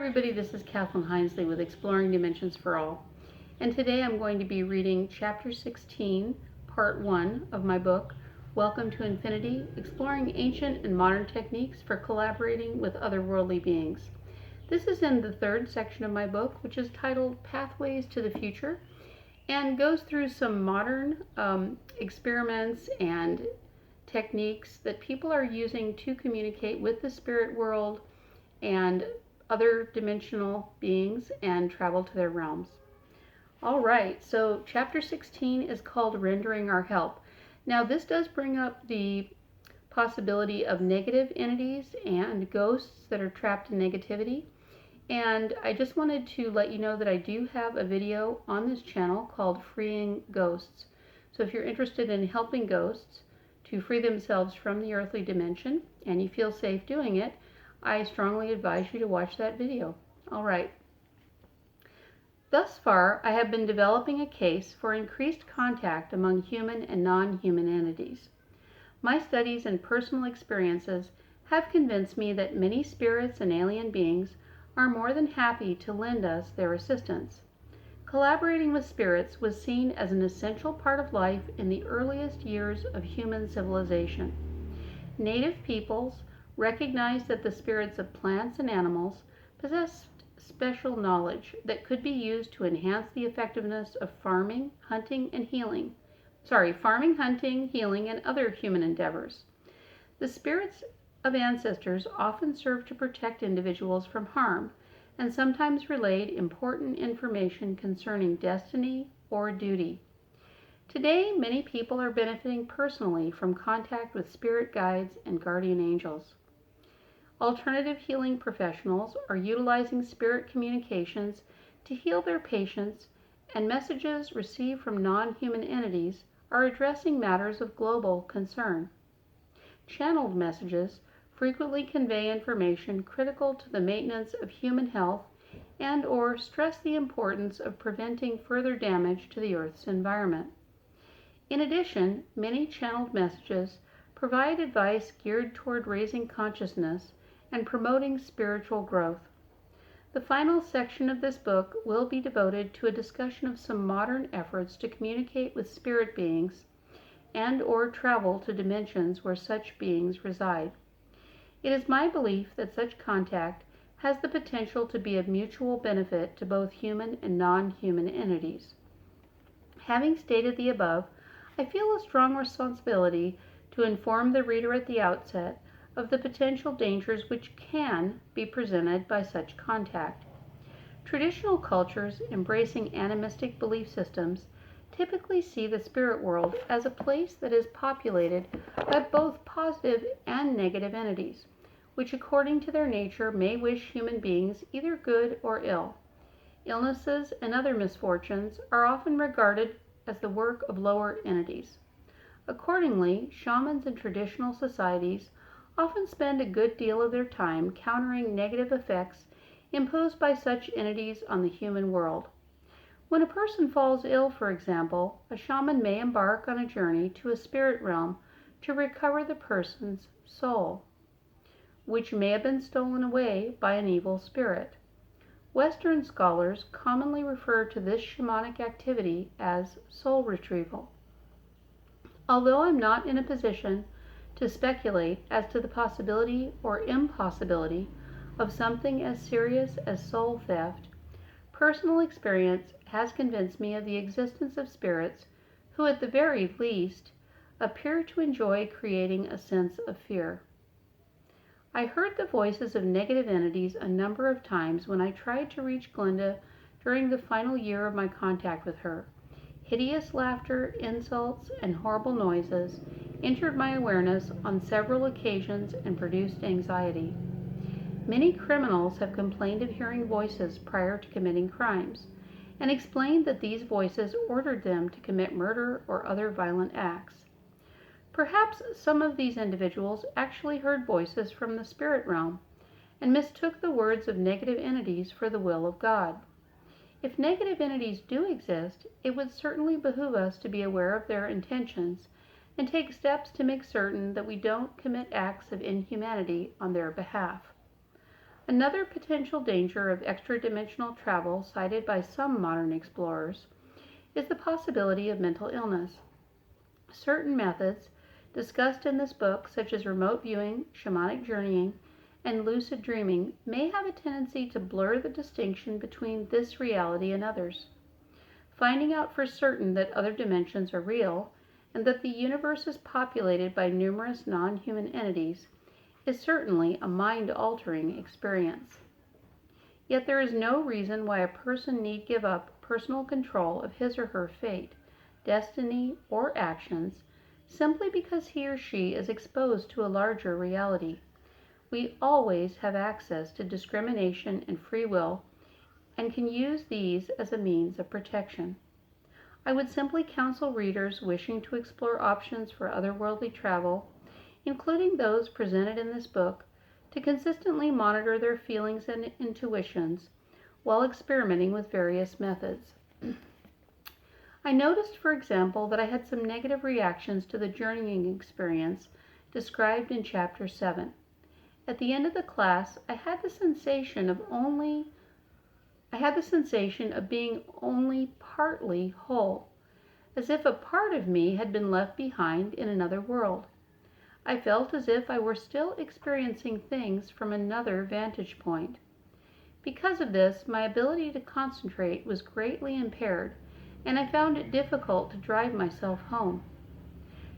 Everybody, this is Kathlyn Hinesley with Exploring Dimensions for All, and today I'm going to be reading Chapter 16, Part 1 of my book, Welcome to Infinity, Exploring Ancient and Modern Techniques for Collaborating with Otherworldly Beings. This is in the third section of my book, which is titled Pathways to the Future, and goes through some modern experiments and techniques that people are using to communicate with the spirit world and other dimensional beings and travel to their realms. All right, so chapter 16 is called Rendering Our Help. Now this does bring up the possibility of negative entities and ghosts that are trapped in negativity. And I just wanted to let you know that I do have a video on this channel called Freeing Ghosts. So if you're interested in helping ghosts to free themselves from the earthly dimension and you feel safe doing it, I strongly advise you to watch that video. All right. Thus far, I have been developing a case for increased contact among human and non-human entities. My studies and personal experiences have convinced me that many spirits and alien beings are more than happy to lend us their assistance. Collaborating with spirits was seen as an essential part of life in the earliest years of human civilization. Native peoples recognized that the spirits of plants and animals possessed special knowledge that could be used to enhance the effectiveness of farming, hunting, healing, and other human endeavors. The spirits of ancestors often served to protect individuals from harm and sometimes relayed important information concerning destiny or duty. Today, many people are benefiting personally from contact with spirit guides and guardian angels. Alternative healing professionals are utilizing spirit communications to heal their patients, and messages received from non-human entities are addressing matters of global concern. Channeled messages frequently convey information critical to the maintenance of human health and/or stress the importance of preventing further damage to the Earth's environment. In addition, many channeled messages provide advice geared toward raising consciousness and promoting spiritual growth. The final section of this book will be devoted to a discussion of some modern efforts to communicate with spirit beings and/or travel to dimensions where such beings reside. It is my belief that such contact has the potential to be of mutual benefit to both human and non-human entities. Having stated the above, I feel a strong responsibility to inform the reader at the outset of the potential dangers which can be presented by such contact. Traditional cultures embracing animistic belief systems typically see the spirit world as a place that is populated by both positive and negative entities, which according to their nature may wish human beings either good or ill. Illnesses and other misfortunes are often regarded as the work of lower entities. Accordingly, shamans in traditional societies often spend a good deal of their time countering negative effects imposed by such entities on the human world. When a person falls ill, for example, a shaman may embark on a journey to a spirit realm to recover the person's soul, which may have been stolen away by an evil spirit. Western scholars commonly refer to this shamanic activity as soul retrieval. Although I'm not in a position to speculate as to the possibility or impossibility of something as serious as soul theft, personal experience has convinced me of the existence of spirits who, at the very least, appear to enjoy creating a sense of fear. I heard the voices of negative entities a number of times when I tried to reach Glenda during the final year of my contact with her. Hideous laughter, insults, and horrible noises entered my awareness on several occasions and produced anxiety. Many criminals have complained of hearing voices prior to committing crimes, and explained that these voices ordered them to commit murder or other violent acts. Perhaps some of these individuals actually heard voices from the spirit realm and mistook the words of negative entities for the will of God. If negative entities do exist, it would certainly behoove us to be aware of their intentions and take steps to make certain that we don't commit acts of inhumanity on their behalf. Another potential danger of extra-dimensional travel cited by some modern explorers is the possibility of mental illness. Certain methods discussed in this book, such as remote viewing, shamanic journeying, and lucid dreaming, may have a tendency to blur the distinction between this reality and others. Finding out for certain that other dimensions are real and that the universe is populated by numerous non-human entities is certainly a mind-altering experience. Yet there is no reason why a person need give up personal control of his or her fate, destiny, or actions simply because he or she is exposed to a larger reality. We always have access to discrimination and free will and can use these as a means of protection. I would simply counsel readers wishing to explore options for otherworldly travel, including those presented in this book, to consistently monitor their feelings and intuitions while experimenting with various methods. I noticed, for example, that I had some negative reactions to the journeying experience described in Chapter 7. At the end of the class, I had the sensation of being only partly whole, as if a part of me had been left behind in another world. I felt as if I were still experiencing things from another vantage point. Because of this, my ability to concentrate was greatly impaired, and I found it difficult to drive myself home.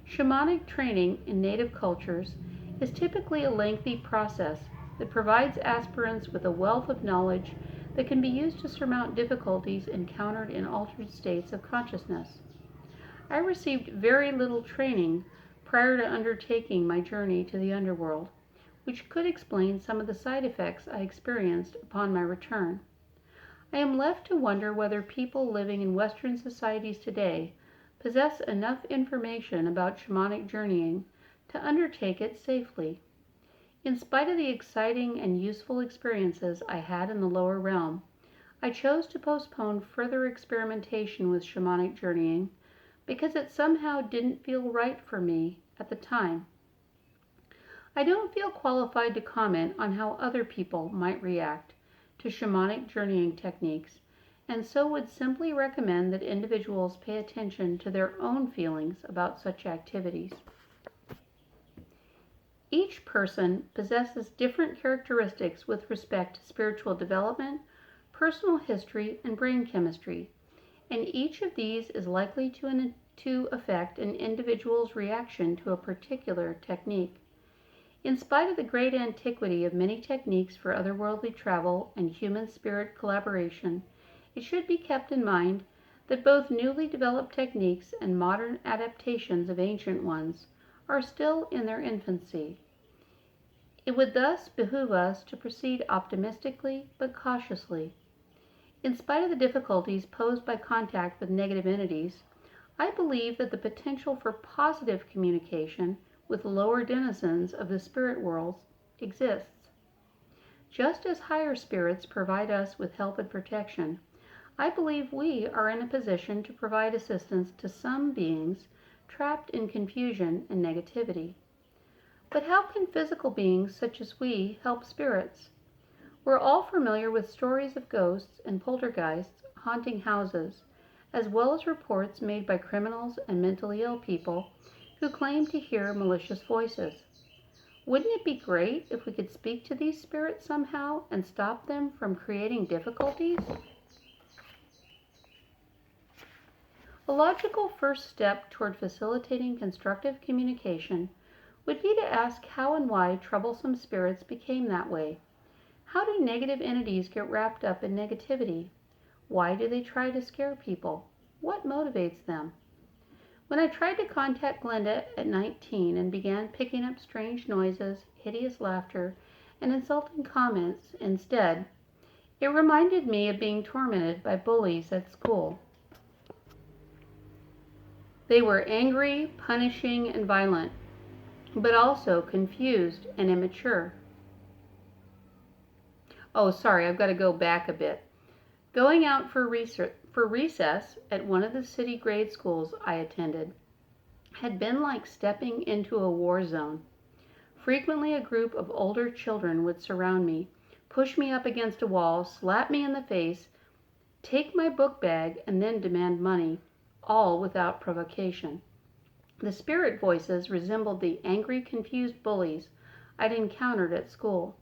Shamanic training in native cultures is typically a lengthy process that provides aspirants with a wealth of knowledge that can be used to surmount difficulties encountered in altered states of consciousness. I received very little training prior to undertaking my journey to the underworld, which could explain some of the side effects I experienced upon my return. I am left to wonder whether people living in Western societies today possess enough information about shamanic journeying to undertake it safely. In spite of the exciting and useful experiences I had in the lower realm, I chose to postpone further experimentation with shamanic journeying because it somehow didn't feel right for me at the time. I don't feel qualified to comment on how other people might react to shamanic journeying techniques, and so would simply recommend that individuals pay attention to their own feelings about such activities. Each person possesses different characteristics with respect to spiritual development, personal history, and brain chemistry, and each of these is likely to affect an individual's reaction to a particular technique. In spite of the great antiquity of many techniques for otherworldly travel and human-spirit collaboration, it should be kept in mind that both newly developed techniques and modern adaptations of ancient ones are still in their infancy. It would thus behoove us to proceed optimistically but cautiously. In spite of the difficulties posed by contact with negative entities, I believe that the potential for positive communication with lower denizens of the spirit world exists. Just as higher spirits provide us with help and protection, I believe we are in a position to provide assistance to some beings trapped in confusion and negativity. But how can physical beings such as we help spirits? We're all familiar with stories of ghosts and poltergeists haunting houses, as well as reports made by criminals and mentally ill people who claim to hear malicious voices. Wouldn't it be great if we could speak to these spirits somehow and stop them from creating difficulties? A logical first step toward facilitating constructive communication would be to ask how and why troublesome spirits became that way. How do negative entities get wrapped up in negativity? Why do they try to scare people? What motivates them? When I tried to contact Glenda at 19 and began picking up strange noises, hideous laughter, and insulting comments instead, it reminded me of being tormented by bullies at school. They were angry, punishing, and violent, but also confused and immature. Oh, sorry, I've got to go back a bit. Going out for recess at one of the city grade schools I attended had been like stepping into a war zone. Frequently a group of older children would surround me, push me up against a wall, slap me in the face, take my book bag, and then demand money, all without provocation. The spirit voices resembled the angry, confused bullies I'd encountered at school.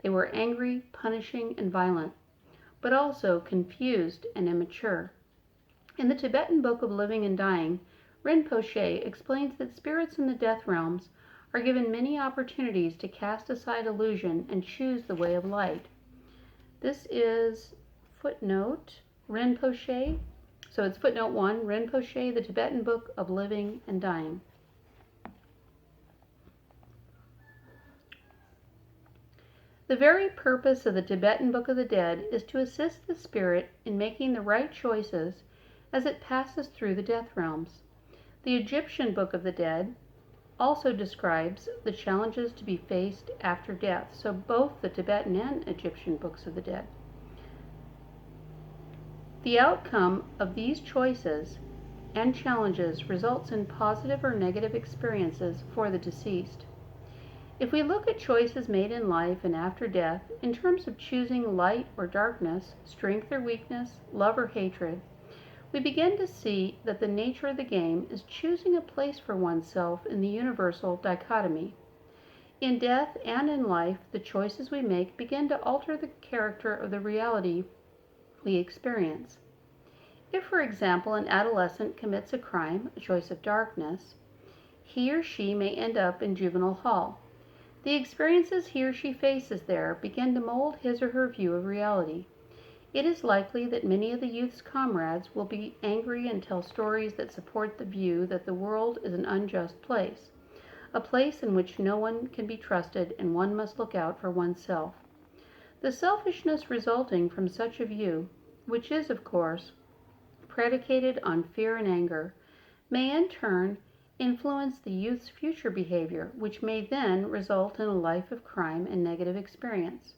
They were angry, punishing, and violent, but also confused and immature. In the Tibetan Book of Living and Dying, Rinpoche explains that spirits in the death realms are given many opportunities to cast aside illusion and choose the way of light. This is footnote Rinpoche. So it's footnote 1, Rinpoche, the Tibetan Book of Living and Dying. The very purpose of the Tibetan Book of the Dead is to assist the spirit in making the right choices as it passes through the death realms. The Egyptian Book of the Dead also describes the challenges to be faced after death, so both the Tibetan and Egyptian Books of the Dead. The outcome of these choices and challenges results in positive or negative experiences for the deceased. If we look at choices made in life and after death in terms of choosing light or darkness, strength or weakness, love or hatred, we begin to see that the nature of the game is choosing a place for oneself in the universal dichotomy. In death and in life, the choices we make begin to alter the character of the reality we experience. If, for example, an adolescent commits a crime, a choice of darkness, he or she may end up in juvenile hall. The experiences he or she faces there begin to mold his or her view of reality. It is likely that many of the youth's comrades will be angry and tell stories that support the view that the world is an unjust place, a place in which no one can be trusted and one must look out for oneself. The selfishness resulting from such a view, which is, of course, predicated on fear and anger, may in turn influence the youth's future behavior, which may then result in a life of crime and negative experience.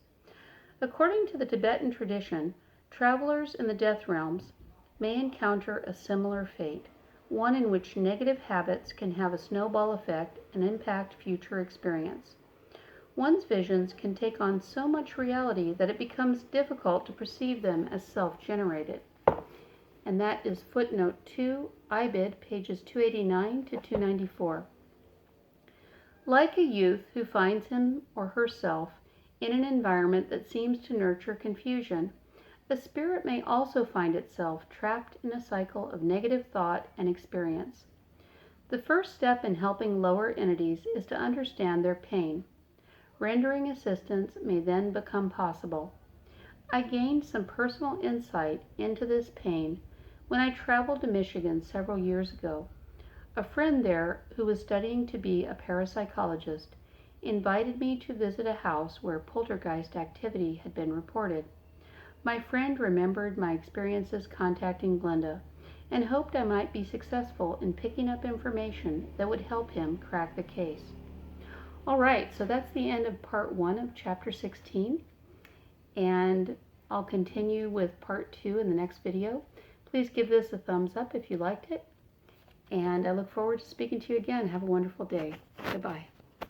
According to the Tibetan tradition, travelers in the death realms may encounter a similar fate, one in which negative habits can have a snowball effect and impact future experience. One's visions can take on so much reality that it becomes difficult to perceive them as self-generated. And that is footnote 2, IBID, pages 289 to 294. Like a youth who finds him or herself in an environment that seems to nurture confusion, a spirit may also find itself trapped in a cycle of negative thought and experience. The first step in helping lower entities is to understand their pain. Rendering assistance may then become possible. I gained some personal insight into this pain when I traveled to Michigan several years ago. A friend there, who was studying to be a parapsychologist, invited me to visit a house where poltergeist activity had been reported. My friend remembered my experiences contacting Glenda and hoped I might be successful in picking up information that would help him crack the case. All right, so that's the end of part 1 of chapter 16, and I'll continue with part 2 in the next video. Please give this a thumbs up if you liked it, and I look forward to speaking to you again. Have a wonderful day. Goodbye.